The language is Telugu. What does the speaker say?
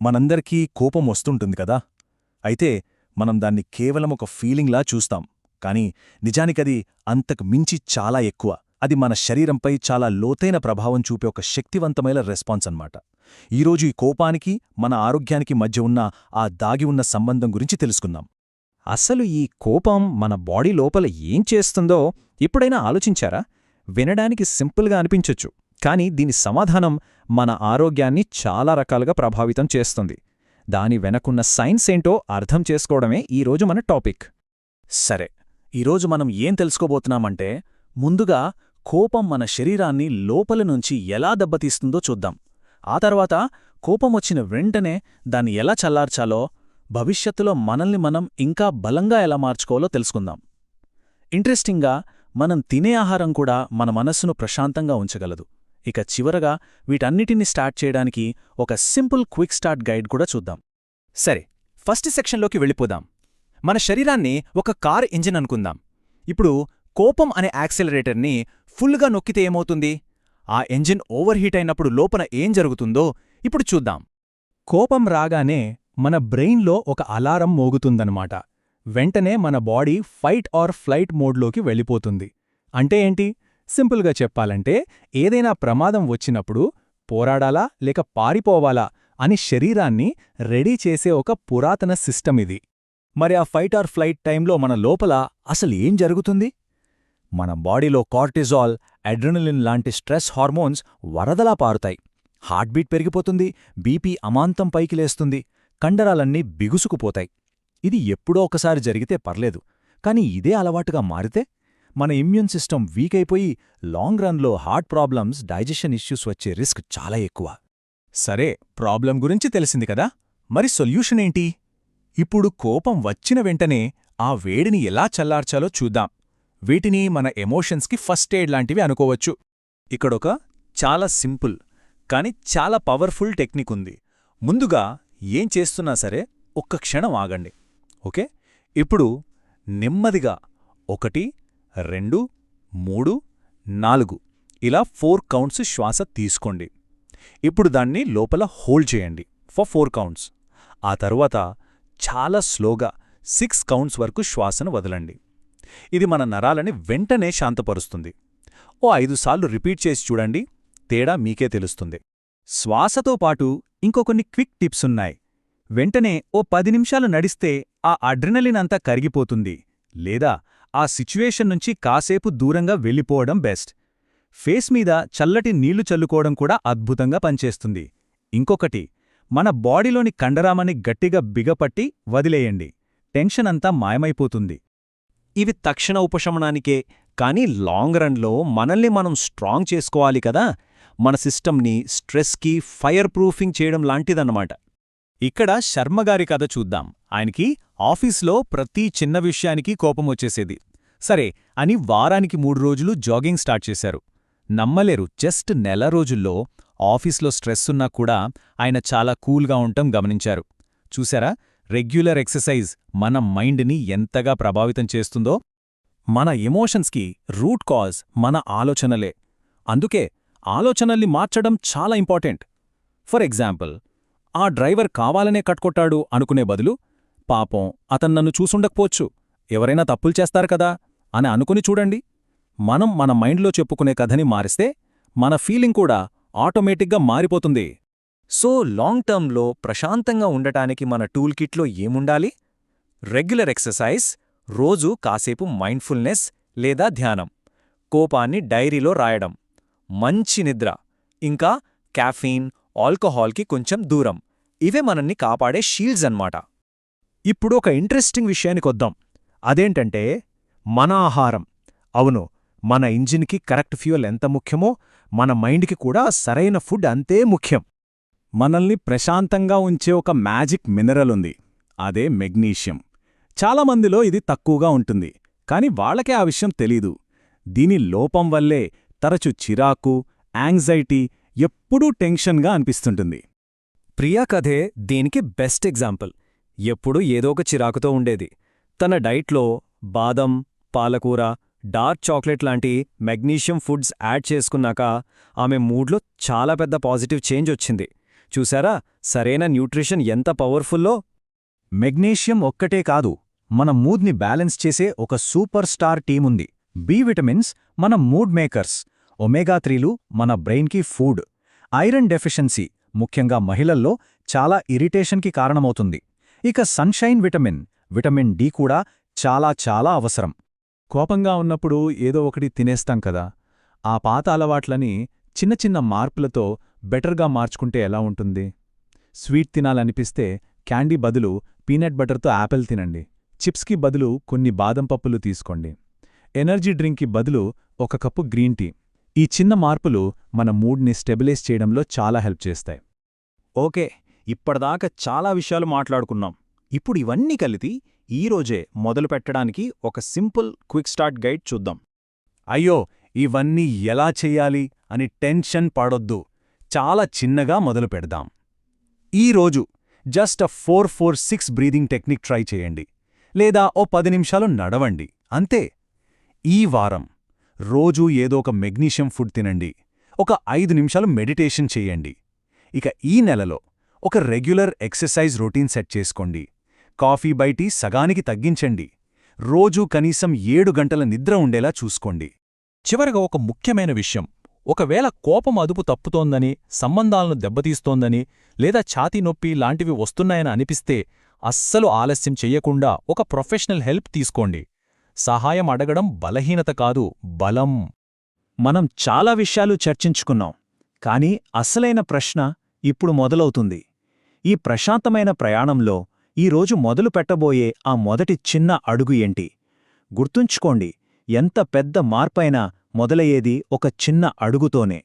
మనందరికీ కోపం వస్తుంటుంది కదా. అయితే మనం దాన్ని కేవలం ఒక ఫీలింగ్లా చూస్తాం, కానీ నిజానికది అంతకు మించి చాలా ఎక్కువ. అది మన శరీరంపై చాలా లోతైన ప్రభావం చూపే ఒక శక్తివంతమైన రెస్పాన్స్ అన్నమాట. ఈరోజు ఈ కోపానికి మన ఆరోగ్యానికి మధ్య ఉన్న ఆ దాగి ఉన్న సంబంధం గురించి తెలుసుకుందాం. అసలు ఈ కోపం మన బాడీ లోపల ఏం చేస్తుందో ఎప్పుడైనా ఆలోచించారా? వినడానికి సింపుల్గా అనిపించొచ్చు, కానీ దీని సమాధానం మన ఆరోగ్యాన్ని చాలా రకాలుగా ప్రభావితం చేస్తుంది. దాని వెనకున్న సైన్స్ ఏంటో అర్థం చేసుకోవడమే ఈరోజు మన టాపిక్. సరే, ఈరోజు మనం ఏం తెలుసుకోబోతున్నామంటే, ముందుగా కోపం మన శరీరాన్ని లోపల నుంచి ఎలా దెబ్బతీస్తుందో చూద్దాం. ఆ తర్వాత కోపం వచ్చిన వెంటనే దాన్ని ఎలా చల్లార్చాలో, భవిష్యత్తులో మనల్ని మనం ఇంకా బలంగా ఎలా మార్చుకోవాలో తెలుసుకుందాం. ఇంట్రెస్టింగ్గా, మనం తినే ఆహారం కూడా మన మనస్సును ప్రశాంతంగా ఉంచగలదు. ఇక చివరగా వీటన్నిటిని స్టార్ట్ చేయడానికి ఒక సింపుల్ క్విక్ స్టార్ట్ గైడ్ కూడా చూద్దాం. సరే, ఫస్ట్ సెక్షన్లోకి వెళ్ళిపోదాం. మన శరీరాన్ని ఒక కార్ ఇంజిన్ అనుకుందాం. ఇప్పుడు కోపం అనే యాక్సిలరేటర్ని ఫుల్గా నొక్కితే ఏమవుతుంది? ఆ ఇంజిన్ ఓవర్ హీట్ అయినప్పుడు లోపల ఏం జరుగుతుందో ఇప్పుడు చూద్దాం. కోపం రాగానే మన బ్రెయిన్లో ఒక అలారం మోగుతుందన్నమాట. వెంటనే మన బాడీ ఫైట్ ఆర్ ఫ్లైట్ మోడ్లోకి వెళ్ళిపోతుంది. అంటే ఏంటి? సింపుల్గా చెప్పాలంటే, ఏదైనా ప్రమాదం వచ్చినప్పుడు పోరాడాలా లేక పారిపోవాలా అని శరీరాన్ని రెడీ చేసే ఒక పురాతన సిస్టమ్ ఇది. మరి ఆ ఫైట్ ఆర్ ఫ్లైట్ టైంలో మన లోపల అసలు ఏం జరుగుతుంది? మన బాడీలో కార్టిజాల్, అడ్రినలిన్ లాంటి స్ట్రెస్ హార్మోన్స్ వరదలా పారుతాయి. హార్ట్బీట్ పెరిగిపోతుంది, బీపీ అమాంతం పైకి లేస్తుంది, కండరాలన్నీ బిగుసుకుపోతాయి. ఇది ఎప్పుడో ఒకసారి జరిగితే పర్లేదు, కానీ ఇదే అలవాటుగా మారితే మన ఇమ్యూన్ సిస్టమ్ వీక్ అయిపోయి లాంగ్ రన్లో హార్ట్ ప్రాబ్లమ్స్, డైజెషన్ ఇష్యూస్ వచ్చే రిస్క్ చాలా ఎక్కువ. సరే, ప్రాబ్లం గురించి తెలిసింది కదా, మరి సొల్యూషన్ ఏంటి? ఇప్పుడు కోపం వచ్చిన వెంటనే ఆ వేడిని ఎలా చల్లార్చాలో చూద్దాం. వీటిని మన ఎమోషన్స్కి ఫస్ట్ ఎయిడ్ లాంటివి అనుకోవచ్చు. ఇక్కడొక చాలా సింపుల్ కాని చాలా పవర్ఫుల్ టెక్నిక్ ఉంది. ముందుగా ఏం చేస్తున్నా సరే ఒక్క క్షణం ఆగండి, ఓకే? ఇప్పుడు నెమ్మదిగా 1, 2, 3, 4 ఇలా 4 కౌంట్స్ శ్వాస తీసుకోండి. ఇప్పుడు దాన్ని లోపల హోల్డ్ చేయండి ఫర్ 4 కౌంట్స్. ఆ తరువాత చాలా స్లోగా 6 కౌంట్స్ వరకు శ్వాసను వదలండి. ఇది మన నరాలని వెంటనే శాంతపరుస్తుంది. ఓ 5 సార్లు రిపీట్ చేసి చూడండి, తేడా మీకే తెలుస్తుంది. శ్వాసతో పాటు ఇంకో కొన్ని క్విక్ టిప్స్ ఉన్నాయి. వెంటనే ఓ 10 నిమిషాలు నడిస్తే ఆ అడ్రినలిన్ అంతా కరిగిపోతుంది. లేదా ఆ సిచ్యువేషన్ నుంచి కాసేపు దూరంగా వెళ్ళిపోవడం బెస్ట్. ఫేస్ మీద చల్లటి నీళ్లు చల్లుకోవడం కూడా అద్భుతంగా పనిచేస్తుంది. ఇంకొకటి, మన బాడీలోని కండరామని గట్టిగా బిగపట్టి వదిలేయండి. టెన్షన్ అంతా మాయమైపోతుంది. ఇవి తక్షణ ఉపశమనానికే, కానీ లాంగ్ రన్లో మనల్ని మనం స్ట్రాంగ్ చేసుకోవాలి కదా. మన సిస్టమ్ని స్ట్రెస్కి ఫైర్ ప్రూఫింగ్ చేయడం లాంటిదన్నమాట. ఇక్కడ శర్మగారి కథ చూద్దాం. ఆయనకి ఆఫీస్లో ప్రతి చిన్న విషయానికి కోపం వచ్చేసేది. సరే అని వారానికి 3 రోజులు జాగింగ్ స్టార్ట్ చేశారు. నమ్మలేరు, జస్ట్ నెల రోజుల్లో ఆఫీస్లో స్ట్రెస్సున్నా కూడా ఆయన చాలా కూల్గా ఉండటం గమనించారు. చూశారా, రెగ్యులర్ ఎక్సర్సైజ్ మన మైండ్ని ఎంతగా ప్రభావితం చేస్తుందో. మన ఎమోషన్స్కి రూట్ కాజ్ మన ఆలోచనలే. అందుకే ఆలోచనల్ని మార్చడం చాలా ఇంపార్టెంట్. ఫర్ ఎగ్జాంపుల్, ఆ డ్రైవర్ కావాలనే కట్కొట్టాడు అనుకునే బదులు, పాపం అతను నన్ను చూసుండకపోవచ్చు, ఎవరైనా తప్పులు చేస్తారు కదా అని అనుకుని చూడండి. మనం మన మైండ్లో చెప్పుకునే కథని మారిస్తే మన ఫీలింగ్ కూడా ఆటోమేటిక్గా మారిపోతుంది. సో లాంగ్ టర్మ్లో ప్రశాంతంగా ఉండటానికి మన టూల్ కిట్లో ఏముండాలి? రెగ్యులర్ ఎక్సర్సైజ్, రోజూ కాసేపు మైండ్ఫుల్నెస్ లేదా ధ్యానం, కోపాన్ని డైరీలో రాయడం, మంచి నిద్ర, ఇంకా కాఫీన్, ఆల్కహాల్కి కొంచెం దూరం. ఇవే మనల్ని కాపాడే షీల్డ్స్ అన్నమాట. ఇప్పుడు ఒక ఇంట్రెస్టింగ్ విషయానికొద్దాం. అదేంటంటే మన ఆహారం. అవును, మన ఇంజిన్కి కరెక్ట్ ఫ్యూయల్ ఎంత ముఖ్యమో మన మైండ్కి కూడా సరైన ఫుడ్ అంతే ముఖ్యం. మనల్ని ప్రశాంతంగా ఉంచే ఒక మ్యాజిక్ మినరల్ ఉంది, అదే మెగ్నీషియం. చాలామందిలో ఇది తక్కువగా ఉంటుంది, కాని వాళ్లకే ఆ విషయం తెలీదు. దీని లోపం వల్లే తరచు చిరాకు, యాంగ్జైటీ, ఎప్పుడూ టెన్షన్గా అనిపిస్తుంటుంది. ప్రియా కథే దీనికి బెస్ట్ ఎగ్జాంపుల్. ఎప్పుడూ ఏదో ఒక చిరాకుతో ఉండేది. తన డైట్లో బాదం, పాలకూర, డార్క్ చాక్లెట్ లాంటి మెగ్నీషియం ఫుడ్స్ యాడ్ చేసుకున్నాక ఆమె మూడ్లో చాలా పెద్ద పాజిటివ్ చేంజ్ వచ్చింది. చూసారా సరైన న్యూట్రిషన్ ఎంత పవర్ఫుల్లో? మెగ్నీషియం ఒక్కటే కాదు, మన మూడ్ని బ్యాలెన్స్ చేసే ఒక సూపర్ స్టార్ టీముంది. బి విటమిన్స్ మన మూడ్ మేకర్స్, ఒమేగా 3లు మన బ్రెయిన్కి ఫుడ్, ఐరన్ డెఫిషియన్సీ ముఖ్యంగా మహిళల్లో చాలా ఇరిటేషన్కి కారణమవుతుంది. ఇక సన్షైన్ విటమిన్ డి కూడా చాలా చాలా అవసరం. కోపంగా ఉన్నప్పుడు ఏదో ఒకటి తినేస్తాం కదా, ఆ పాత అలవాట్లని చిన్న చిన్న మార్పులతో బెటర్గా మార్చుకుంటే ఎలా ఉంటుంది? స్వీట్ తినాలనిపిస్తే క్యాండీ బదులు పీనట్ బటర్తో యాపిల్ తినండి. చిప్స్కి బదులు కొన్ని బాదం పప్పులు తీసుకోండి. ఎనర్జీ డ్రింక్కి బదులు ఒక కప్పు గ్రీన్ టీ. ఈ చిన్న మార్పులు మన మూడ్ని స్టెబిలైజ్ చేయడంలో చాలా హెల్ప్ చేస్తాయి. ఓకే, ఇప్పటిదాకా చాలా విషయాలు మాట్లాడుకున్నాం. ఇప్పుడు ఇవన్నీ కలిపి ఈరోజే మొదలు పెట్టడానికి ఒక సింపుల్ క్విక్ స్టార్ట్ గైడ్ చూద్దాం. అయ్యో, ఇవన్నీ ఎలా చెయ్యాలి అని టెన్షన్ పడొద్దు. చాలా చిన్నగా మొదలు పెడదాం. ఈరోజు జస్ట్ 4-4-6 బ్రీదింగ్ టెక్నిక్ ట్రై చేయండి, లేదా ఓ 10 నిమిషాలు నడవండి, అంతే. ఈ వారం రోజూ ఏదో ఒక మెగ్నీషియం ఫుడ్ తినండి, ఒక 5 నిమిషాలు మెడిటేషన్ చేయండి. ఇక ఈ నెలలో ఒక రెగ్యులర్ ఎక్సర్సైజ్ రొటీన్ సెట్ చేసుకోండి. కాఫీ బై టీ సగానికి తగ్గించండి. రోజూ కనీసం 7 గంటల నిద్ర ఉండేలా చూసుకోండి. చివరగా ఒక ముఖ్యమైన విషయం, ఒకవేళ కోపం అదుపు తప్పుతోందని, సంబంధాలను దెబ్బతీస్తోందని, లేదా ఛాతీ నొప్పి లాంటివి వస్తున్నాయని అనిపిస్తే అస్సలు ఆలస్యం చెయ్యకుండా ఒక ప్రొఫెషనల్ హెల్ప్ తీసుకోండి. సహాయం అడగడం బలహీనత కాదు, బలం. మనం చాలా విషయాలు చర్చించుకున్నాం, కానీ అసలైన ప్రశ్న ఇప్పుడు మొదలవుతుంది. ఈ ప్రశాంతమైన ప్రయాణంలో ఈరోజు మొదలు పెట్టబోయే ఆ మొదటి చిన్న అడుగు ఏంటి? గుర్తుంచుకోండి, ఎంత పెద్ద మార్పైనా మొదలయ్యేది ఒక చిన్న అడుగుతోనే.